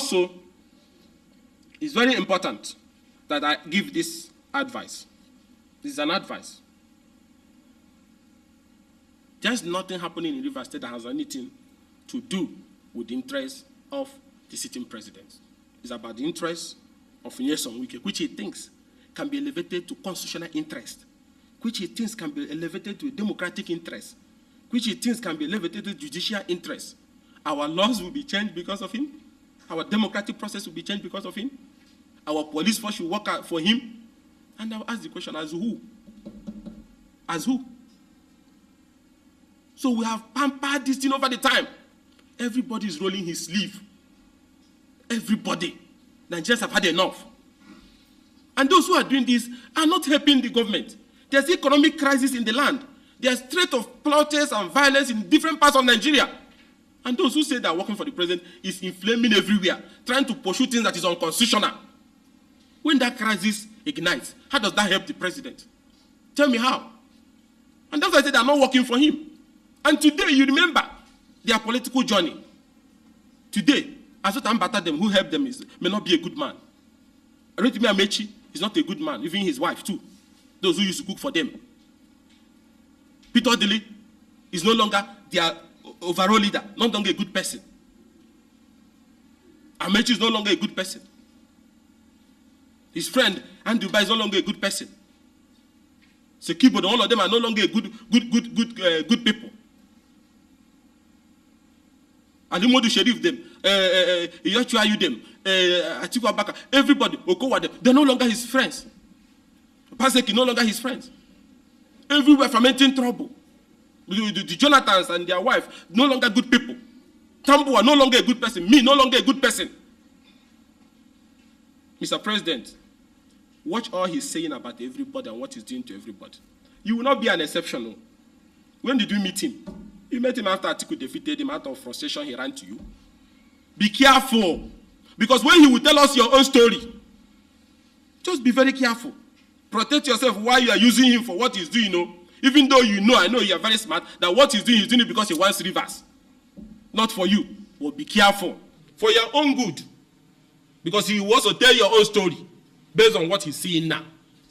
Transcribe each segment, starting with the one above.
Also, it's very important that I give this advice. This is an advice. There's nothing happening in Rivers State that has anything to do with the interests of the sitting president. It's about the interests of Nyesom Wike, which he thinks can be elevated to constitutional interest, which he thinks can be elevated to a democratic interest, which he thinks can be elevated to judicial interest. Our laws will be changed because of him. Our democratic process will be changed because of him. Our police force will work out for him. And I'll ask the question, as who? As who? So we have pampered this thing over the time. Everybody is rolling his sleeve. Everybody. Nigerians have had enough. And those who are doing this are not helping the government. There's economic crisis in the land. There's threat of plotters and violence in different parts of Nigeria. And those who say they are working for the president is inflaming everywhere, trying to pursue things that is unconstitutional. When that crisis ignites, how does that help the president? Tell me how. And that's why I said they are not working for him. And today, you remember their political journey. Today, Asota Mbata, them who helped them may not be a good man. Rotimi Amechi is not a good man, even his wife too. Those who used to cook for them. Peter Odili is no longer their overall leader, no longer a good person. Amechi is no longer a good person. His friend Anduba is no longer a good person. Sekibo, all of them are no longer good people. Alimodu Sheriff them, Iyachu Ayu them, Atiku Abaka, everybody, Okowa them, they're no longer his friends. Paseki no longer his friends. Everywhere fermenting trouble. The Jonathans and their wife, no longer good people. Tambua, no longer a good person. Me, no longer a good person. Mr. President, watch all he's saying about everybody and what he's doing to everybody. You will not be an exception. When did you meet him? You met him after Atiku defeated him. Out of frustration, he ran to you. Be careful. Because when he will tell us your own story, just be very careful. Protect yourself while you are using him for what he's doing. Even though I know you are very smart, that what he's doing it because he wants Rivers. Not for you. Well, be careful. For your own good. Because he will also tell your own story based on what he's seeing now.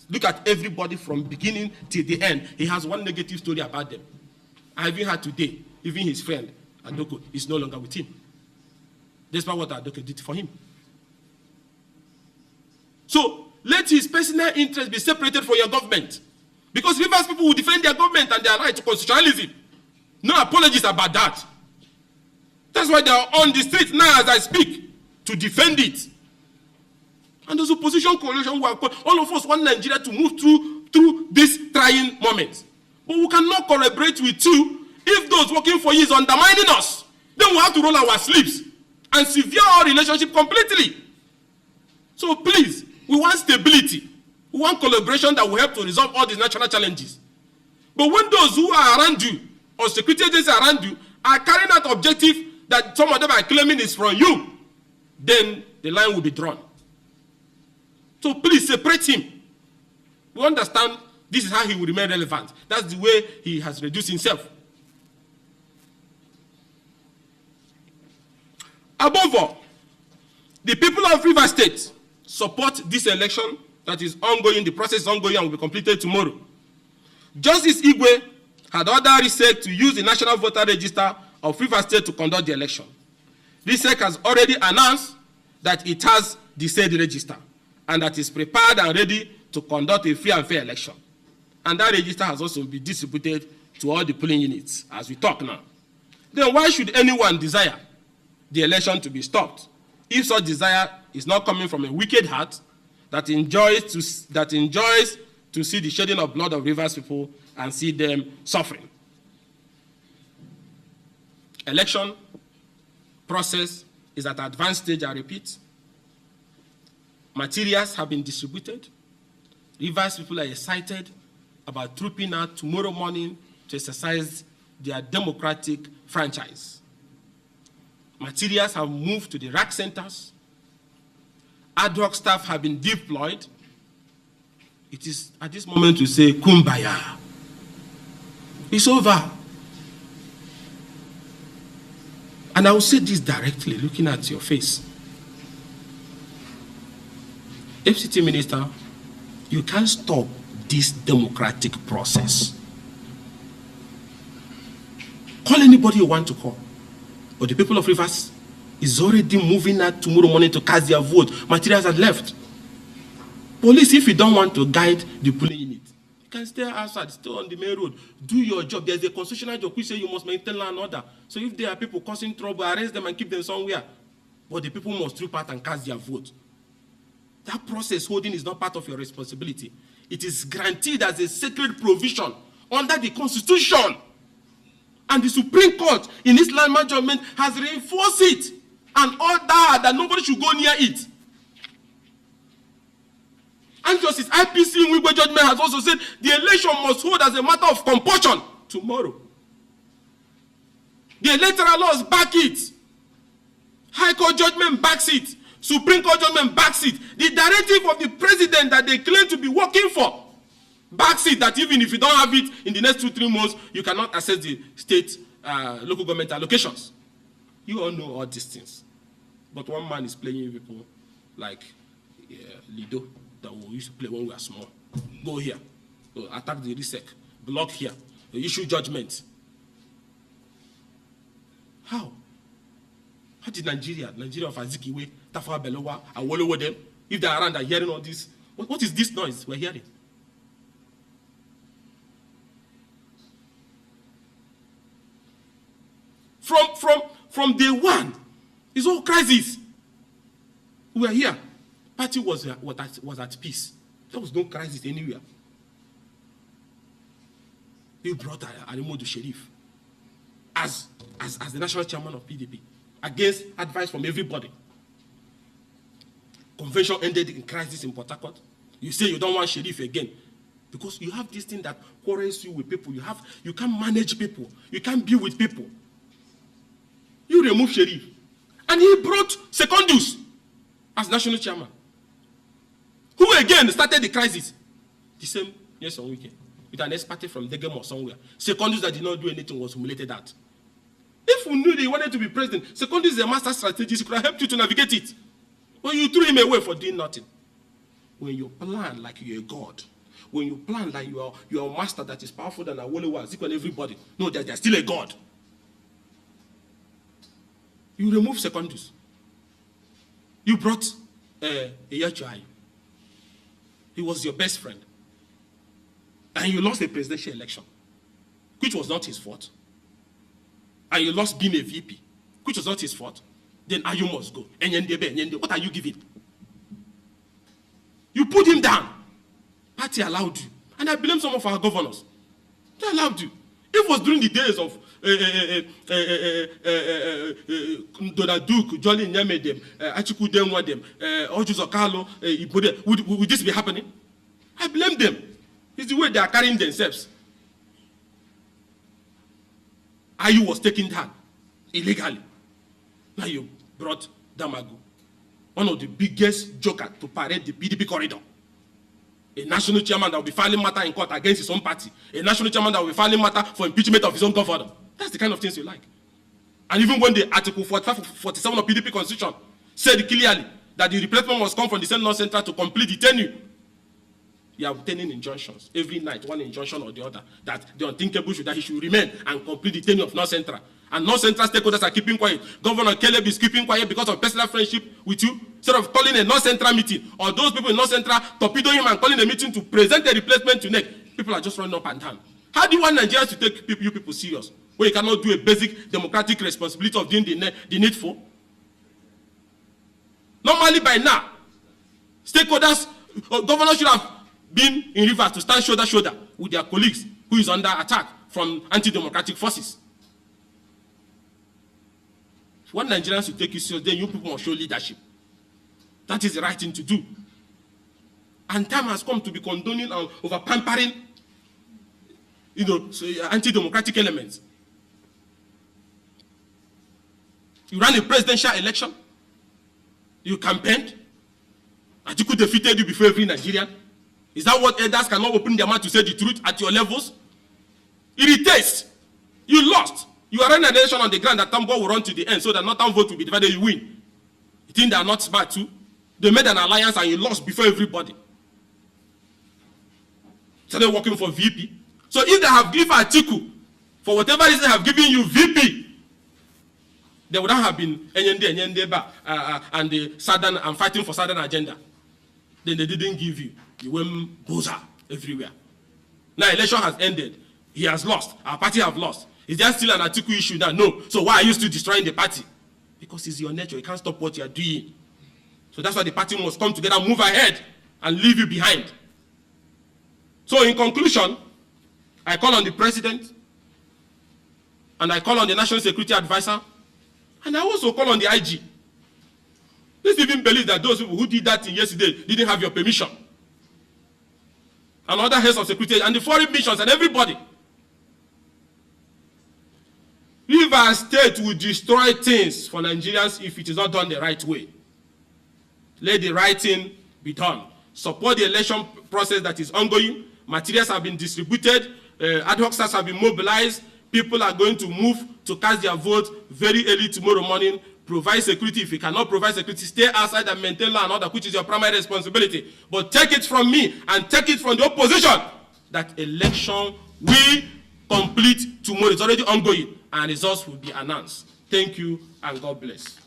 Look at everybody from beginning till the end. He has one negative story about them. I even had today, even his friend, Adoko, is no longer with him. Despite what Adoko did for him. So, let his personal interest be separated from your government. Because Rivers people will defend their government and their right to constitutionalism. No apologies about that. That's why they are on the street now as I speak to defend it. And those opposition coalition, all of us want Nigeria to move through this trying moment. But we cannot collaborate with you if those working for you is undermining us. Then we have to roll our sleeves and sever our relationship completely. So please, we want stability. We want collaboration that will help to resolve all these national challenges. But when those who are around you, or security agencies around you, are carrying out objective that some of them are claiming is from you, then the line will be drawn. So please separate him. We understand this is how he will remain relevant. That's the way he has reduced himself. Above all, the people of Rivers State support this election that is ongoing. The process is ongoing and will be completed tomorrow. Justice Igwe had ordered RISEC to use the National Voter Register of Rivers State to conduct the election. RISEC has already announced that it has the said register and that is prepared and ready to conduct a free and fair election. And that register has also been distributed to all the polling units as we talk now. Then why should anyone desire the election to be stopped if such desire is not coming from a wicked heart that enjoys to see the shedding of blood of Rivers people and see them suffering? Election process is at an advanced stage, I repeat. Materials have been distributed. Rivers people are excited about trooping out tomorrow morning to exercise their democratic franchise. Materials have moved to the rack centers. Ad hoc staff have been deployed. It is at this moment to say, Kumbaya. It's over. And I will say this directly, looking at your face. FCT Minister, you can't stop this democratic process. Call anybody you want to call. But the people of Rivers is already moving out tomorrow morning to cast their vote. Materials are left. Police, if you don't want to guide the polling unit, you can stay outside, stay on the main road, do your job. There's a constitutional job which says you must maintain law and order. So if there are people causing trouble, arrest them and keep them somewhere. But the people must troop out and cast their vote. That process holding is not part of your responsibility. It is guaranteed as a sacred provision under the Constitution. And the Supreme Court in its landmark judgment has reinforced it and ordered that nobody should go near it. And Justice IPC in Wigwe judgment has also said the election must hold as a matter of compulsion tomorrow. The electoral laws back it. High Court judgment backs it. Supreme Court judgment backs it. The directive of the president that they claim to be working for backs it, that even if you don't have it in the next 2-3 months, you cannot access the state local government allocations. You all know all these things. But one man is playing people like Lido that we used to play when we were small. Go here, attack the RISEC, block here, issue judgment. How? How did Nigeria of Azikiwe, Tafawa Balewa, Awolowo them, if they are around, are hearing all this? What is this noise we're hearing? From day one, it's all crisis. We were here. Party was at peace. There was no crisis anywhere. You brought Arimodu Sheriff as the national chairman of PDP against advice from everybody. Convention ended in crisis in Port Harcourt. You say you don't want Sheriff again because you have this thing that quarrels you with people. You can't manage people. You can't be with people. You remove Sheriff. And he brought Secondus as national chairman. Who again started the crisis? The same yes on weekend. With an expert from Degem or somewhere. Secondus that did not do anything was humiliated at. If we knew they wanted to be president, Secondus is a master strategist, he could have helped you to navigate it. But you threw him away for doing nothing. When you plan like you're a god, when you plan like you are a master that is powerful than Awolowo, Azikiwe and everybody, no, they're still a god. You remove Secondus. You brought Eyachuayi. He was your best friend. And you lost the presidential election, which was not his fault. And you lost being a VP, which was not his fault. Then Ayu must go. What are you giving? You put him down. Party allowed you. And I blame some of our governors. They allowed you. It was during the days of Donald Duke, Jolly Nyamedem, Achiku Denwadem, Ojus Okalo, Ibode. Would this be happening? I blame them. It's the way they are carrying themselves. Ayu was taken down illegally. Now you brought Damagu, one of the biggest jokers to parade the PDP corridor. A national chairman that will be filing matter in court against his own party. A national chairman that will be filing matter for impeachment of his own governor. That's the kind of things you like. And even when the Article 45, 47 of PDP Constitution said clearly that the replacement must come from the same North Central to complete the tenure, you are obtaining injunctions every night, one injunction or the other, that the unthinkable should that he should remain and complete the tenure of North Central. And North Central stakeholders are keeping quiet. Governor Caleb is keeping quiet because of personal friendship with you. Instead of calling a North Central meeting, or those people in North Central torpedoing him and calling a meeting to present a replacement to NEC, people are just running up and down. How do you want Nigerians to take you people serious when you cannot do a basic democratic responsibility of doing the needful? Normally by now, stakeholders, governors should have been in Rivers to stand shoulder to shoulder with their colleagues who is under attack from anti-democratic forces. If one Nigerians to take you serious, then you people must show leadership. That is the right thing to do. And time has come to be condoning and over-pampering, anti-democratic elements. You ran a presidential election. You campaigned. Atiku defeated you before every Nigerian. Is that what elders cannot open their mouth to say the truth at your levels? It irritates. You lost. You are running an election on the ground that Tambo will run to the end so that Northern vote will be divided, you win. You think they are not smart too? They made an alliance and you lost before everybody. Started working for VP. So if they have given Atiku, for whatever reason they have given you VP, there would not have been Enyende and the Southern and fighting for Southern agenda. Then they didn't give you. You went boza everywhere. Now election has ended. He has lost. Our party have lost. Is there still an Atiku issue now? No. So why are you still destroying the party? Because it's your nature. You can't stop what you are doing. So that's why the party must come together, move ahead, and leave you behind. So in conclusion, I call on the president, and I call on the National Security Advisor, and I also call on the IG. Let's even believe that those people who did that thing yesterday didn't have your permission. And other heads of security, and the foreign missions, and everybody. Rivers State will destroy things for Nigerians if it is not done the right way. Let the right thing be done. Support the election process that is ongoing. Materials have been distributed. Ad hoc staffs have been mobilized. People are going to move to cast their vote very early tomorrow morning. Provide security. If you cannot provide security, stay outside and maintain law and order, which is your primary responsibility. But take it from me and take it from the opposition that election will complete tomorrow. It's already ongoing and results will be announced. Thank you and God bless.